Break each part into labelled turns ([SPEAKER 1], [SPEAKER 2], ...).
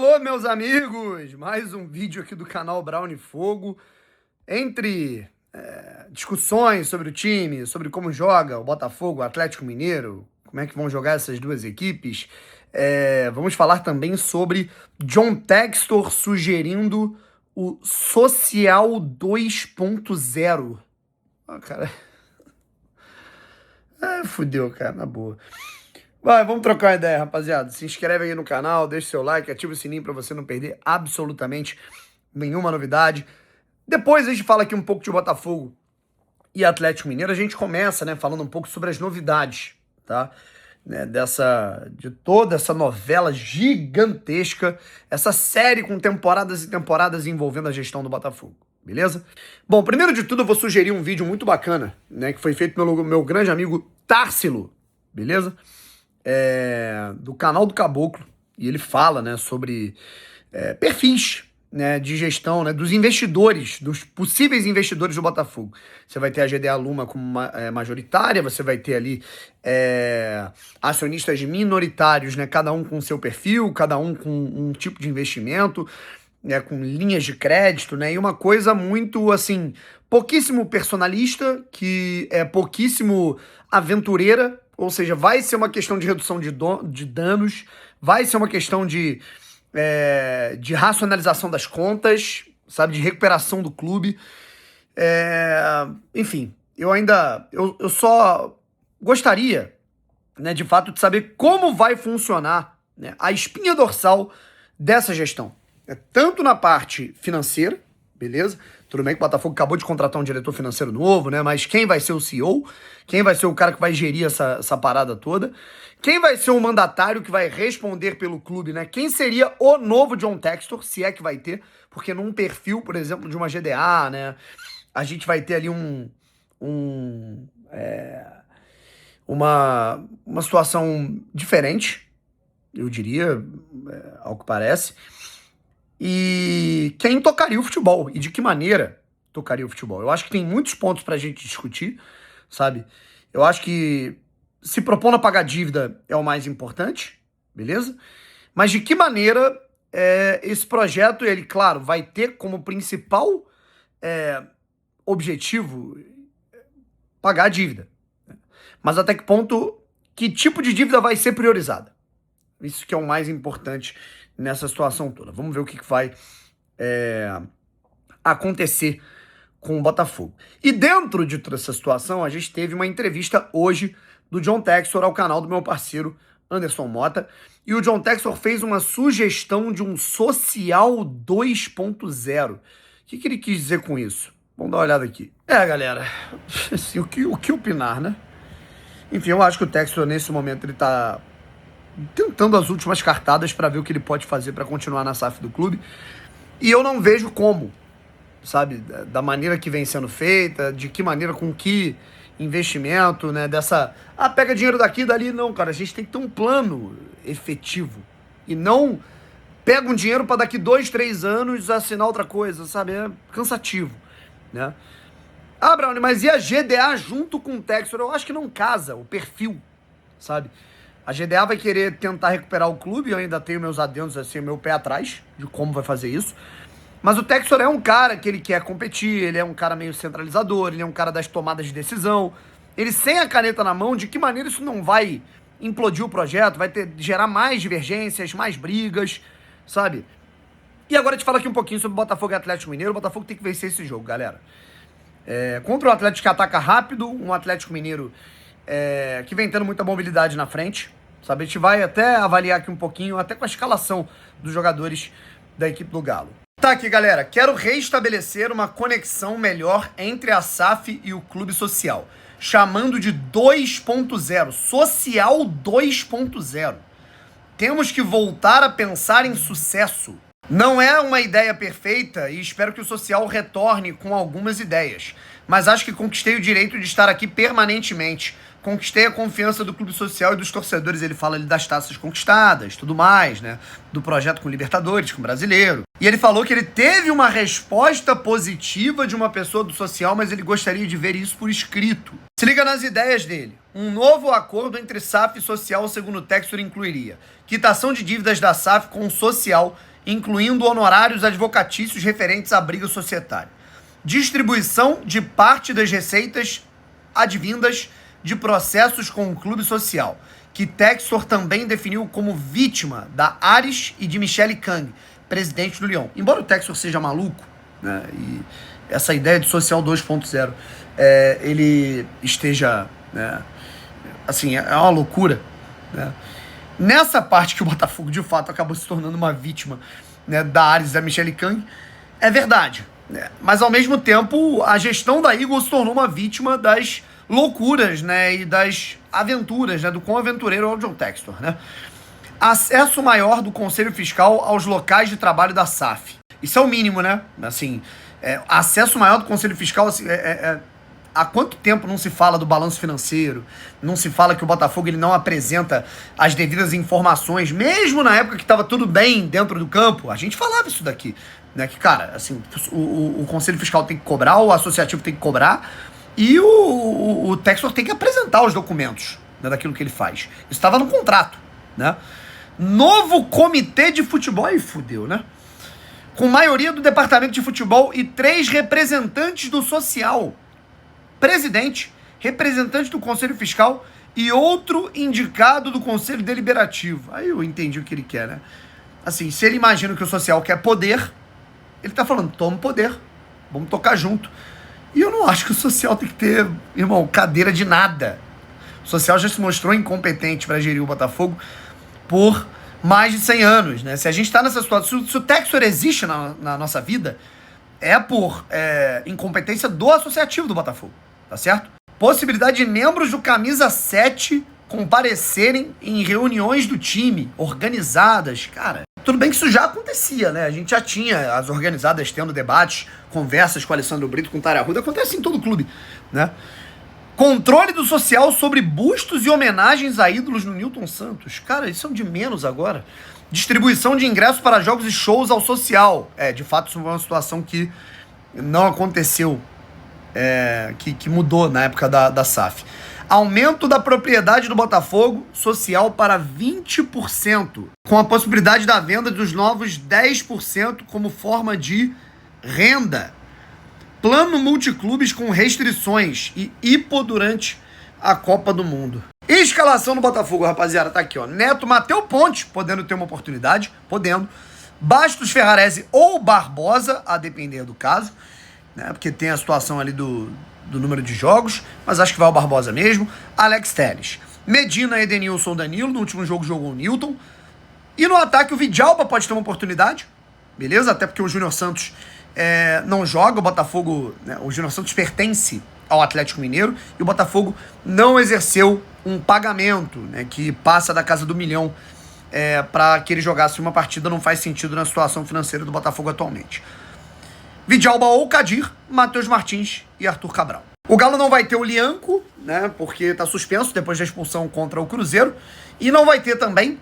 [SPEAKER 1] Alô, meus amigos! Mais um vídeo aqui do canal Brown Fogo. Entre discussões sobre o time, sobre como joga o Botafogo, o Atlético Mineiro, como é que vão jogar essas duas equipes, vamos falar também sobre John Textor sugerindo o Social 2.0. Ah, cara. Fudeu, cara, na boa. Vamos trocar uma ideia, rapaziada. Se inscreve aí no canal, deixa seu like, ativa o sininho pra você não perder absolutamente nenhuma novidade. Depois a gente fala aqui um pouco de Botafogo e Atlético Mineiro. A gente começa, né, falando um pouco sobre as novidades, tá? De toda essa novela gigantesca, essa série com temporadas e temporadas envolvendo a gestão do Botafogo, beleza? Bom, primeiro de tudo eu vou sugerir um vídeo muito bacana, né, que foi feito pelo meu grande amigo Tarsilo, beleza? Do canal do Caboclo, e ele fala, né, sobre perfis, né, de gestão, né, dos investidores, dos possíveis investidores do Botafogo. Você vai ter a GDA Luma como majoritária, você vai ter ali acionistas minoritários, né, cada um com seu perfil, cada um com um tipo de investimento, né, com linhas de crédito, né, e uma coisa muito, assim, pouquíssimo personalista, que é pouquíssimo aventureira. Ou seja, vai ser uma questão de redução de danos, vai ser uma questão de racionalização das contas, sabe, de recuperação do clube. Enfim, eu só gostaria, né, de fato, de saber como vai funcionar, né, a espinha dorsal dessa gestão. Tanto na parte financeira, beleza? Tudo bem que o Botafogo acabou de contratar um diretor financeiro novo, né? Mas quem vai ser o CEO? Quem vai ser o cara que vai gerir essa parada toda? Quem vai ser o mandatário que vai responder pelo clube, né? Quem seria o novo John Textor, se é que vai ter? Porque num perfil, por exemplo, de uma GDA, né? A gente vai ter ali uma situação diferente, eu diria, ao que parece. E quem tocaria o futebol? E de que maneira tocaria o futebol? Eu acho que tem muitos pontos pra gente discutir, sabe? Eu acho que se propondo a pagar dívida é o mais importante, beleza? Mas de que maneira esse projeto, ele, claro, vai ter como principal objetivo pagar a dívida. Mas até que ponto, que tipo de dívida vai ser priorizada? Isso que é o mais importante nessa situação toda. Vamos ver o que vai acontecer com o Botafogo. E dentro de toda essa situação, a gente teve uma entrevista hoje do John Textor ao canal do meu parceiro Anderson Mota. E o John Textor fez uma sugestão de um Social 2.0. O que ele quis dizer com isso? Vamos dar uma olhada aqui. Galera, assim, o que opinar, né? Enfim, eu acho que o Textor, nesse momento, ele tá tentando as últimas cartadas para ver o que ele pode fazer para continuar na SAF do clube. E eu não vejo como, sabe, da maneira que vem sendo feita, de que maneira, com que investimento, né, pega dinheiro daqui e dali. Não, cara, a gente tem que ter um plano efetivo e não pega um dinheiro para daqui 2, 3 anos assinar outra coisa, sabe, é cansativo, né? Brownie, mas e a GDA junto com o Textor? Eu acho que não casa o perfil, sabe? A GDA vai querer tentar recuperar o clube, eu ainda tenho meus adendos, assim, meu pé atrás de como vai fazer isso. Mas o Textor é um cara que ele quer competir, ele é um cara meio centralizador, ele é um cara das tomadas de decisão. Ele, sem a caneta na mão, de que maneira isso não vai implodir o projeto, vai gerar mais divergências, mais brigas, sabe? E agora eu te falo aqui um pouquinho sobre o Botafogo e Atlético Mineiro. O Botafogo tem que vencer esse jogo, galera. Contra o Atlético que ataca rápido, um Atlético Mineiro que vem tendo muita mobilidade na frente, sabe? A gente vai até avaliar aqui um pouquinho, até com a escalação dos jogadores da equipe do Galo. Tá aqui, galera, quero restabelecer uma conexão melhor entre a SAF e o clube social, chamando de 2.0, Social 2.0. Temos que voltar a pensar em sucesso. Não é uma ideia perfeita e espero que o social retorne com algumas ideias, mas acho que conquistei o direito de estar aqui permanentemente. Conquistei a confiança do clube social e dos torcedores. Ele fala ali das taças conquistadas, tudo mais, né? Do projeto com Libertadores, com Brasileiro. E ele falou que ele teve uma resposta positiva de uma pessoa do social, mas ele gostaria de ver isso por escrito. Se liga nas ideias dele. Um novo acordo entre SAF e social, segundo o Textor, incluiria quitação de dívidas da SAF com o social incluindo honorários advocatícios referentes à briga societária. Distribuição de parte das receitas advindas de processos com o clube social, que Textor também definiu como vítima da Ares e de Michele Kang, presidente do Lyon. Embora o Textor seja maluco, né, e essa ideia de social 2.0 ele esteja, né, assim, é uma loucura, né? Nessa parte que o Botafogo de fato acabou se tornando uma vítima, né, da Ares e da Michele Kang, é verdade, né? Mas ao mesmo tempo a gestão da Eagle se tornou uma vítima das loucuras, né, e das aventuras, né, do quão aventureiro é o John Textor, né? Acesso maior do Conselho Fiscal aos locais de trabalho da SAF. Isso é o mínimo, né? Assim, acesso maior do Conselho Fiscal, assim, há quanto tempo não se fala do balanço financeiro, não se fala que o Botafogo ele não apresenta as devidas informações, mesmo na época que estava tudo bem dentro do campo, a gente falava isso daqui, né? Que, cara, assim, o Conselho Fiscal tem que cobrar, o associativo tem que cobrar, e o Textor tem que apresentar os documentos, né, daquilo que ele faz. Isso estava no contrato, né? Novo comitê de futebol, aí fudeu, né? Com maioria do departamento de futebol e 3 representantes do social. Presidente, representante do Conselho Fiscal e outro indicado do Conselho Deliberativo. Aí eu entendi o que ele quer, né? Assim, se ele imagina que o social quer poder, ele tá falando, toma poder, vamos tocar junto. E eu não acho que o social tem que ter, irmão, cadeira de nada. O social já se mostrou incompetente para gerir o Botafogo por mais de 100 anos, né? Se a gente tá nessa situação, se o Textor existe na nossa vida, é por incompetência do associativo do Botafogo, tá certo? Possibilidade de membros do Camisa 7 comparecerem em reuniões do time, organizadas, cara. Tudo bem que isso já acontecia, né? A gente já tinha as organizadas tendo debates, conversas com o Alessandro Brito, com o Tária Arruda, acontece em todo clube, né? Controle do social sobre bustos e homenagens a ídolos no Newton Santos. Cara, isso é um de menos agora. Distribuição de ingressos para jogos e shows ao social. De fato, isso foi uma situação que não aconteceu, que mudou na época da SAF. Aumento da propriedade do Botafogo social para 20%, com a possibilidade da venda dos novos 10% como forma de renda. Plano multiclubes com restrições e hipo durante a Copa do Mundo. Escalação do Botafogo, rapaziada, tá aqui, ó. Neto, Matheus Ponte, podendo ter uma oportunidade, podendo. Bastos, Ferrarese ou Barbosa, a depender do caso, né? Porque tem a situação ali do número de jogos, mas acho que vai o Barbosa mesmo. Alex Telles. Medina, Edenilson, Danilo, no último jogo jogou o Newton. E no ataque o Vidalba pode ter uma oportunidade, beleza? Até porque o Júnior Santos não joga, o Botafogo, né, o Júnior Santos pertence ao Atlético Mineiro e o Botafogo não exerceu um pagamento, né, que passa da casa do milhão para que ele jogasse uma partida, não faz sentido na situação financeira do Botafogo atualmente. Vidalba ou Kadir, Matheus Martins e Arthur Cabral. O Galo não vai ter o Lianco, né, porque está suspenso depois da expulsão contra o Cruzeiro, e não vai ter também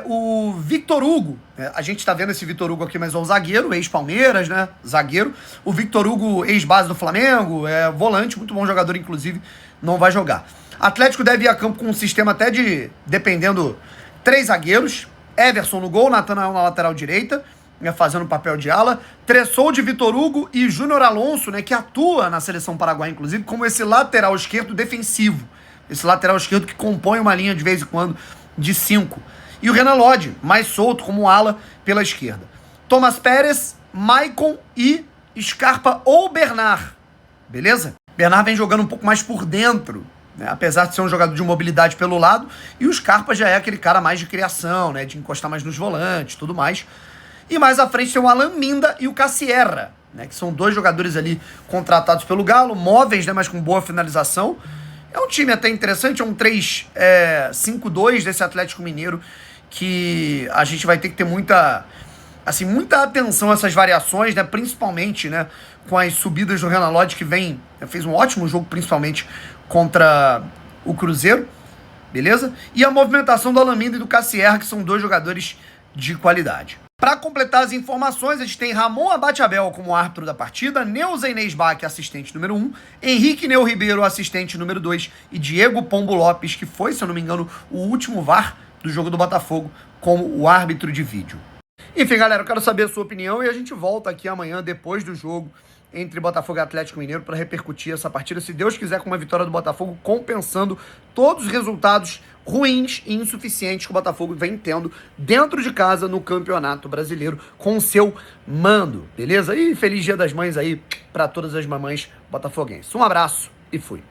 [SPEAKER 1] o Victor Hugo. A gente tá vendo esse Victor Hugo aqui, mas é o zagueiro, ex-Palmeiras, né? Zagueiro. O Victor Hugo, ex-base do Flamengo, volante, muito bom jogador, inclusive, não vai jogar. Atlético deve ir a campo com um sistema até de, dependendo, 3 zagueiros. Everson no gol, Natanael na lateral direita, né, fazendo papel de ala. Tressol de Victor Hugo e Júnior Alonso, né, que atua na seleção paraguaia, inclusive, como esse lateral esquerdo defensivo. Esse lateral esquerdo que compõe uma linha, de vez em quando, de 5. E o Renan Lodge, mais solto como ala pela esquerda. Thomas Pérez, Maicon e Scarpa ou Bernard. Beleza? Bernard vem jogando um pouco mais por dentro, né? Apesar de ser um jogador de mobilidade pelo lado. E o Scarpa já é aquele cara mais de criação, né? De encostar mais nos volantes, tudo mais. E mais à frente tem o Alan Minda e o Cassierra, né? Que são 2 jogadores ali contratados pelo Galo, móveis, né? Mas com boa finalização. É um time até interessante, é um 3-5-2 desse Atlético Mineiro, que a gente vai ter que ter muita atenção a essas variações, né? Principalmente, né, com as subidas do Renan Lodge, que fez um ótimo jogo, principalmente contra o Cruzeiro, beleza? E a movimentação do Alameda e do Cassierra, que são 2 jogadores de qualidade. Para completar as informações, a gente tem Ramon Abate-Abel como árbitro da partida, Neuza Inês Bach, assistente número 1, Henrique Neu Ribeiro, assistente número 2, e Diego Pombo Lopes, que foi, se eu não me engano, o último VAR do jogo do Botafogo, como o árbitro de vídeo. Enfim, galera, eu quero saber a sua opinião e a gente volta aqui amanhã, depois do jogo entre Botafogo e Atlético Mineiro, para repercutir essa partida, se Deus quiser, com uma vitória do Botafogo, compensando todos os resultados ruins e insuficientes que o Botafogo vem tendo dentro de casa no Campeonato Brasileiro, com o seu mando, beleza? E feliz Dia das Mães aí para todas as mamães botafoguenses. Um abraço e fui.